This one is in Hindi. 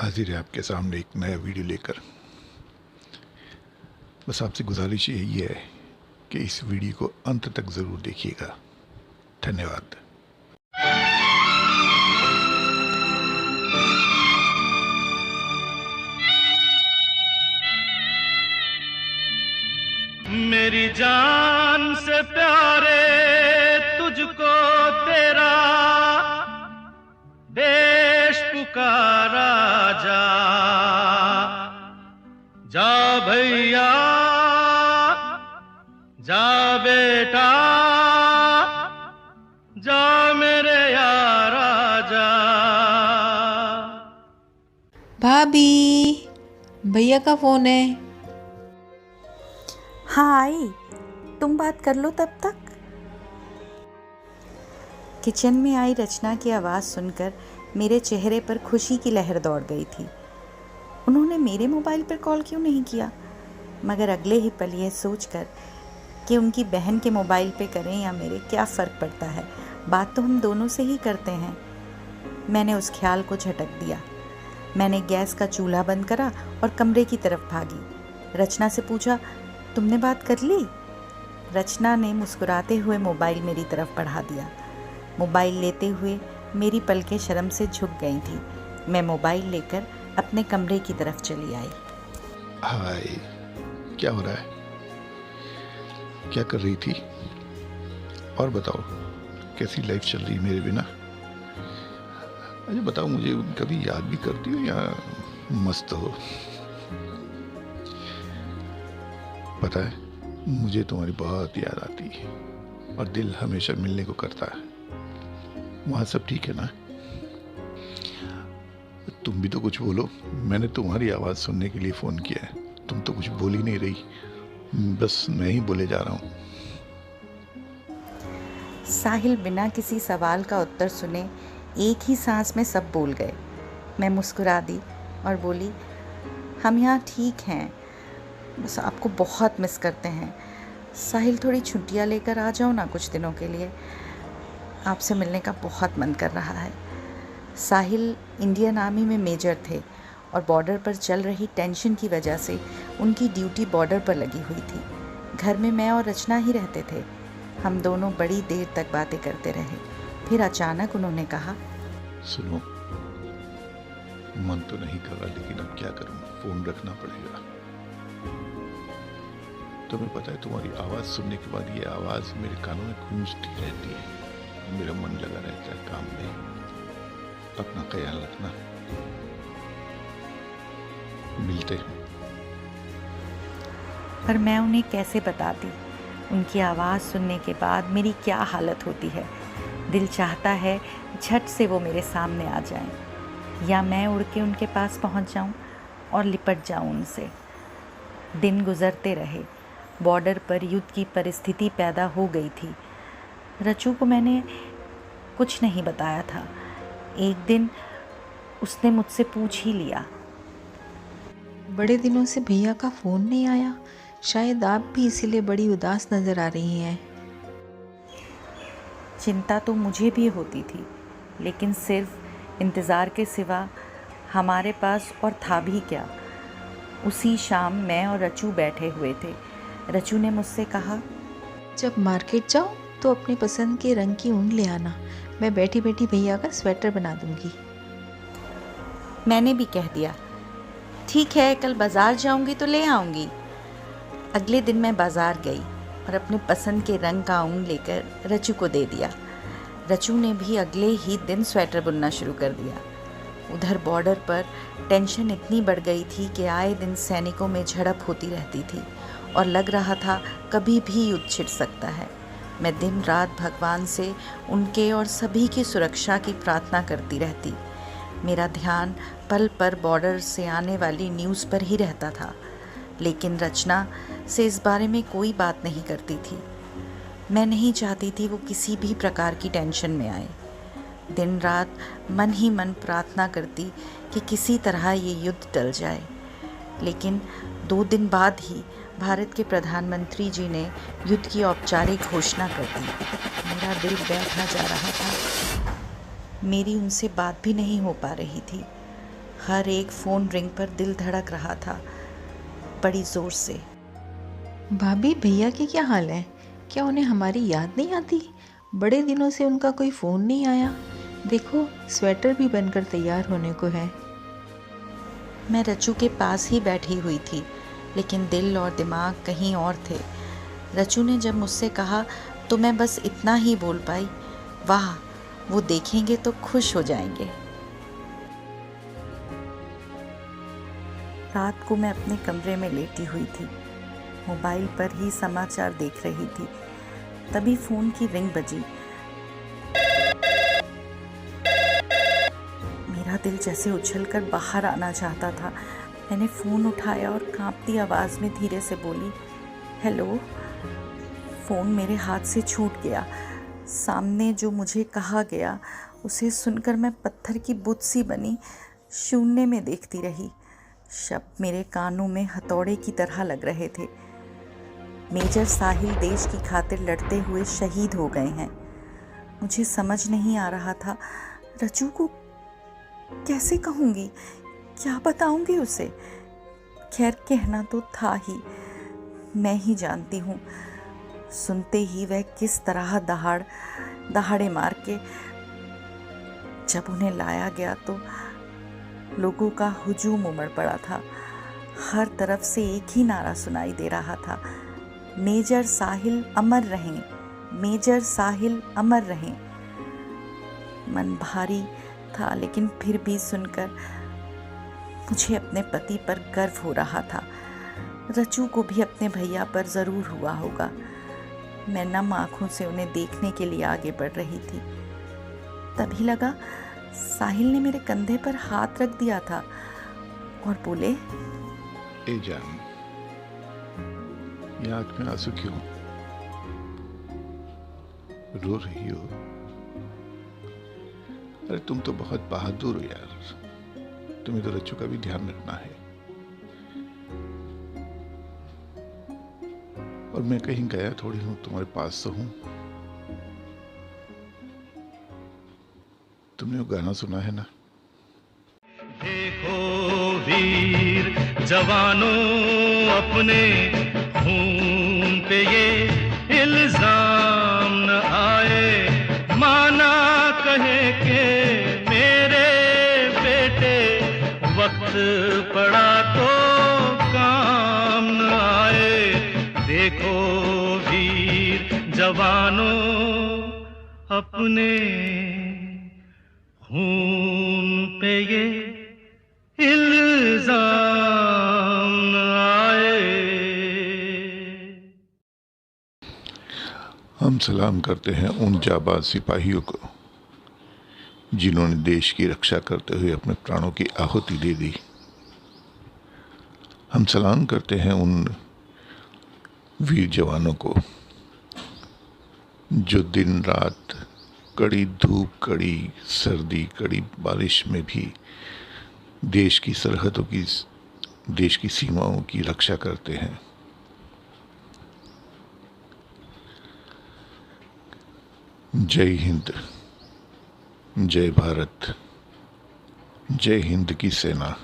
हाजिर है आपके सामने एक नया वीडियो लेकर। बस आपसे गुजारिश यही है कि इस वीडियो को अंत तक ज़रूर देखिएगा। धन्यवाद। मेरी जान से प्यारे तुझको तेरा देश पुकारा जा। जा भैया जा बेटा जा मेरे यारा जा। भाभी, भैया का फोन है। हाँ आई, तुम बात कर लो तब तक। किचन में आई रचना की आवाज़ सुनकर मेरे चेहरे पर खुशी की लहर दौड़ गई थी। उन्होंने मेरे मोबाइल पर कॉल क्यों नहीं किया, मगर अगले ही पल यह सोचकर कि उनकी बहन के मोबाइल पे करें या मेरे, क्या फ़र्क पड़ता है, बात तो हम दोनों से ही करते हैं। मैंने उस ख्याल को झटक दिया। मैंने गैस का चूल्हा बंद करा और कमरे की तरफ भागी। रचना से पूछा, तुमने बात कर ली? रचना ने मुस्कुराते हुए मोबाइल मेरी तरफ बढ़ा दिया। मोबाइल लेते हुए मेरी पलकें शर्म से झुक गई थी। मैं मोबाइल लेकर अपने कमरे की तरफ चली आई। हाय, क्या हो रहा है? क्या कर रही थी? और बताओ, कैसी लाइफ चल रही मेरे बिना? अरे बताओ, मुझे कभी याद भी करती हो या मस्त हो? पता है, मुझे तुम्हारी बहुत याद आती है और दिल हमेशा मिलने को करता है। वहाँ सब ठीक है ना? तुम भी तो कुछ बोलो। मैंने तुम्हारी आवाज़ सुनने के लिए फ़ोन किया है। तुम तो कुछ बोल ही नहीं रही, बस मैं ही बोले जा रहा हूँ। साहिल बिना किसी सवाल का उत्तर सुने एक ही सांस में सब बोल गए। मैं मुस्कुरा दी और बोली, हम यहाँ ठीक हैं, बस आपको बहुत मिस करते हैं। साहिल, थोड़ी छुट्टियाँ लेकर आ जाओ ना कुछ दिनों के लिए, आपसे मिलने का बहुत मन कर रहा है। साहिल इंडियन आर्मी में मेजर थे और बॉर्डर पर चल रही टेंशन की वजह से उनकी ड्यूटी बॉर्डर पर लगी हुई थी। घर में मैं और रचना ही रहते थे। हम दोनों बड़ी देर तक बातें करते रहे। फिर अचानक उन्होंने कहा, सुनो, मन तो नहीं कर रहा, लेकिन अब क्या करूं, फ़ोन रखना पड़ेगा। तुम्हें पता है, तुम्हारी आवाज़ सुनने के बाद ये आवाज़ मेरे कानों में गूंजती रहती है। मेरा मन लगा रहता है काम में। अपना ख्याल रखना। मिलते हैं। पर मैं उन्हें कैसे बताती उनकी आवाज़ सुनने के बाद मेरी क्या हालत होती है। दिल चाहता है झट से वो मेरे सामने आ जाएं, या मैं उड़ के उनके पास पहुंच जाऊं और लिपट जाऊं उनसे। दिन गुजरते रहे। बॉर्डर पर युद्ध की परिस्थिति पैदा हो गई थी। रचू को मैंने कुछ नहीं बताया था। एक दिन उसने मुझसे पूछ ही लिया, बड़े दिनों से भैया का फ़ोन नहीं आया, शायद आप भी इसीलिए बड़ी उदास नज़र आ रही हैं। चिंता तो मुझे भी होती थी, लेकिन सिर्फ इंतज़ार के सिवा हमारे पास और था भी क्या। उसी शाम मैं और रचू बैठे हुए थे। रचू ने मुझसे कहा, जब मार्केट जाओ तो अपनी पसंद के रंग की ऊन ले आना, मैं बैठी बैठी भैया का स्वेटर बना दूंगी। मैंने भी कह दिया, ठीक है, कल बाज़ार जाऊंगी तो ले आऊंगी। अगले दिन मैं बाज़ार गई और अपने पसंद के रंग का ऊन लेकर रचू को दे दिया। रचू ने भी अगले ही दिन स्वेटर बुनना शुरू कर दिया। उधर बॉर्डर पर टेंशन इतनी बढ़ गई थी कि आए दिन सैनिकों में झड़प होती रहती थी और लग रहा था कभी भी युद्ध छिड़ सकता है। मैं दिन रात भगवान से उनके और सभी की सुरक्षा की प्रार्थना करती रहती। मेरा ध्यान पल पर बॉर्डर से आने वाली न्यूज़ पर ही रहता था, लेकिन रचना से इस बारे में कोई बात नहीं करती थी। मैं नहीं चाहती थी वो किसी भी प्रकार की टेंशन में आए। दिन रात मन ही मन प्रार्थना करती कि किसी तरह ये युद्ध टल जाए। लेकिन 2 दिन बाद ही भारत के प्रधानमंत्री जी ने युद्ध की औपचारिक घोषणा कर दी। मेरा दिल बैठा जा रहा था। मेरी उनसे बात भी नहीं हो पा रही थी। हर एक फ़ोन रिंग पर दिल धड़क रहा था, बड़ी ज़ोर से। भाभी, भैया की क्या हाल है? क्या उन्हें हमारी याद नहीं आती? बड़े दिनों से उनका कोई फ़ोन नहीं आया। देखो, स्वेटर भी बनकर तैयार होने को है। मैं रचू के पास ही बैठी हुई थी, लेकिन दिल और दिमाग कहीं और थे। रचू ने जब मुझसे कहा तो मैं बस इतना ही बोल पाई, वाह, वो देखेंगे तो खुश हो जाएंगे। रात को मैं अपने कमरे में लेटी हुई थी, मोबाइल पर ही समाचार देख रही थी। तभी फ़ोन की रिंग बजी। मेरा दिल जैसे उछलकर बाहर आना चाहता था। मैंने फ़ोन उठाया और कांपती आवाज़ में धीरे से बोली, हेलो। फ़ोन मेरे हाथ से छूट गया। सामने जो मुझे कहा गया उसे सुनकर मैं पत्थर की बुत सी बनी शून्य में देखती रही। शब्द मेरे कानों में हथौड़े की तरह लग रहे थे। मेजर साहिल देश की खातिर लड़ते हुए शहीद हो गए हैं। मुझे समझ नहीं आ रहा था रचू को कैसे कहूँगी, क्या बताऊँगी उसे। खैर, कहना तो था ही, मैं ही जानती हूँ। सुनते ही वह किस तरह दहाड़े मार के जब उन्हें लाया गया तो लोगों का हुजूम उमड़ पड़ा था। हर तरफ से एक ही नारा सुनाई दे रहा था, मेजर साहिल अमर रहें, मेजर साहिल अमर रहें। मन भारी था, लेकिन फिर भी सुनकर मुझे अपने पति पर गर्व हो रहा था। रचू को भी अपने भैया पर ज़रूर हुआ होगा। मैं नम आँखों से उन्हें देखने के लिए आगे बढ़ रही थी। तभी लगा साहिल ने मेरे कंधे पर हाथ रख दिया था और बोले, ए जान, ये आँख में आंसू क्यों? रो रही हो? अरे तुम तो बहुत बहादुर हो यार, तुम्हें तो रच्चू का भी ध्यान रखना है। और मैं कहीं गया थोड़ी हूं, तुम्हारे पास तो हूं। तुमने वो गाना सुना है ना? देखो वीर जवानों, अपने खून पे ये इल्जाम न आए। माना कहे के मेरे बेटे, वक्त पड़ा तो काम न आए। देखो वीर जवानों, अपने खून पे ये इल्जाम न आए। हम सलाम करते हैं उन जाबाज सिपाहियों को जिन्होंने देश की रक्षा करते हुए अपने प्राणों की आहुति दे दी। हम सलाम करते हैं उन वीर जवानों को जो दिन रात, कड़ी धूप, कड़ी सर्दी, कड़ी बारिश में भी देश की सरहदों की, देश की सीमाओं की रक्षा करते हैं। जय हिंद, जय भारत, जय हिंद की सेना।